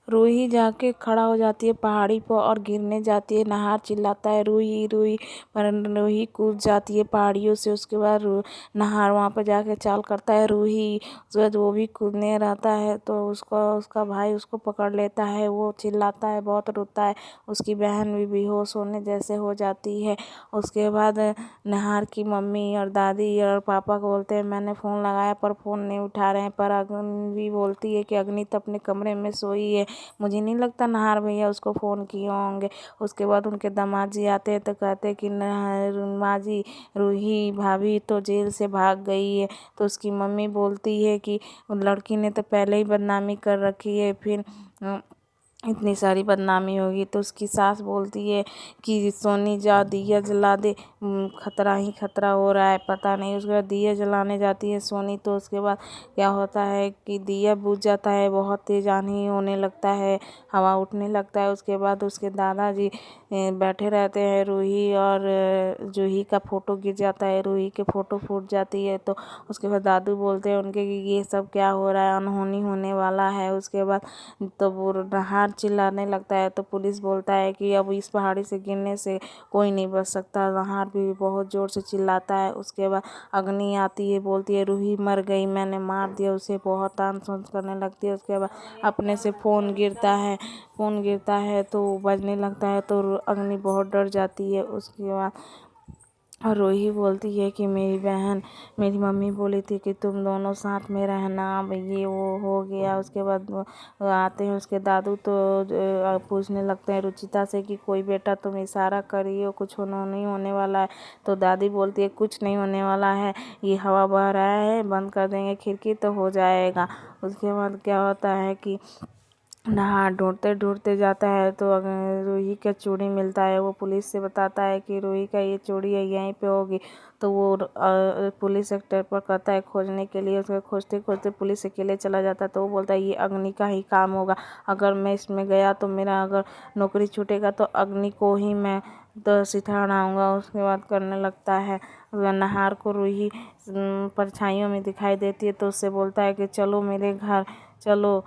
रूही जाके खड़ा हो जाती है पहाड़ी पर और गिरने जाती है। नहार चिल्लाता है रूही रूही, पर रूही कूद जाती है पहाड़ियों से। उसके बाद नहार वहाँ पर जाके चाल करता है रूही, उसके बाद वो भी कूदने रहता है तो उसका भाई उसको पकड़ लेता है। वो चिल्लाता है, बहुत रोता है। उसकी बहन भी बेहोश होने जैसे हो जाती है। उसके बाद नहार की मम्मी और दादी और पापा को बोलते हैं मैंने फ़ोन लगाया पर फ़ोन नहीं उठा रहे हैं। पर अग्नि भी बोलती है कि अग्नि तो अपने कमरे में सोई है, मुझे नहीं लगता नहार भैया उसको फ़ोन किए होंगे। उसके बाद उनके दामाद जी आते हैं तो कहते हैं कि माँ जी रूही भाभी तो जेल से भाग गई है। तो उसकी मम्मी बोलती है कि लड़की ने तो पहले ही बदनामी कर रखी है, फिर इतनी सारी बदनामी होगी। तो उसकी सास बोलती है कि सोनी जा दिया जला दे, खतरा ही खतरा हो रहा है, पता नहीं। उसके बाद दिया जलाने जाती है सोनी। तो उसके बाद क्या होता है कि दिया बुझ जाता है, बहुत तेज़ आंधी होने लगता है, हवा उठने लगता है। उसके बाद उसके दादाजी बैठे रहते हैं। रूही और जूही का फ़ोटो गिर जाता है, रूही के फ़ोटो फूट जाती है। तो उसके बाद दादू बोलते हैं उनके कि ये सब क्या हो रहा है, अनहोनी होने वाला है। उसके बाद तो वो नहार चिल्लाने लगता है तो पुलिस बोलता है कि अब इस पहाड़ी से गिरने से कोई नहीं बच सकता। नहार भी बहुत ज़ोर से चिल्लाता है। उसके बाद अग्नि आती है, बोलती है रूही मर गई, मैंने मार दिया उसे, बहुत तान सोच करने लगती है। उसके बाद अपने से फ़ोन गिरता है तो बजने लगता है तो अग्नि बहुत डर जाती है। उसके बाद और रूही बोलती है कि मेरी मम्मी बोली थी कि तुम दोनों साथ में रहना, अब ये वो हो गया। उसके बाद वो आते हैं उसके दादू तो पूछने लगते हैं रुचिता से कि कोई बेटा तुम इशारा करिए, कुछ नहीं होने वाला है। तो दादी बोलती है कुछ नहीं होने वाला है, ये हवा बह रहा है, बंद कर देंगे खिड़की तो हो जाएगा। उसके बाद क्या होता है कि नहार ढूंढते ढूंढते जाता है तो रूही का चूड़ी मिलता है। वो पुलिस से बताता है कि रूही का ये चूड़ी है, यहीं पे होगी। तो वो पुलिस सेक्टर पर कहता है खोजने के लिए। उसको खोजते खोजते पुलिस अकेले चला जाता है। तो वो बोलता है ये अग्नि का ही काम होगा, अगर मैं इसमें गया तो मेरा अगर नौकरी छूटेगा तो अग्नि को ही मैं तो सिथाड़ाऊँगा। उसके बाद करने लगता है। नहार को रूही परछाइयों में दिखाई देती है तो उससे बोलता है कि चलो मेरे घर चलो।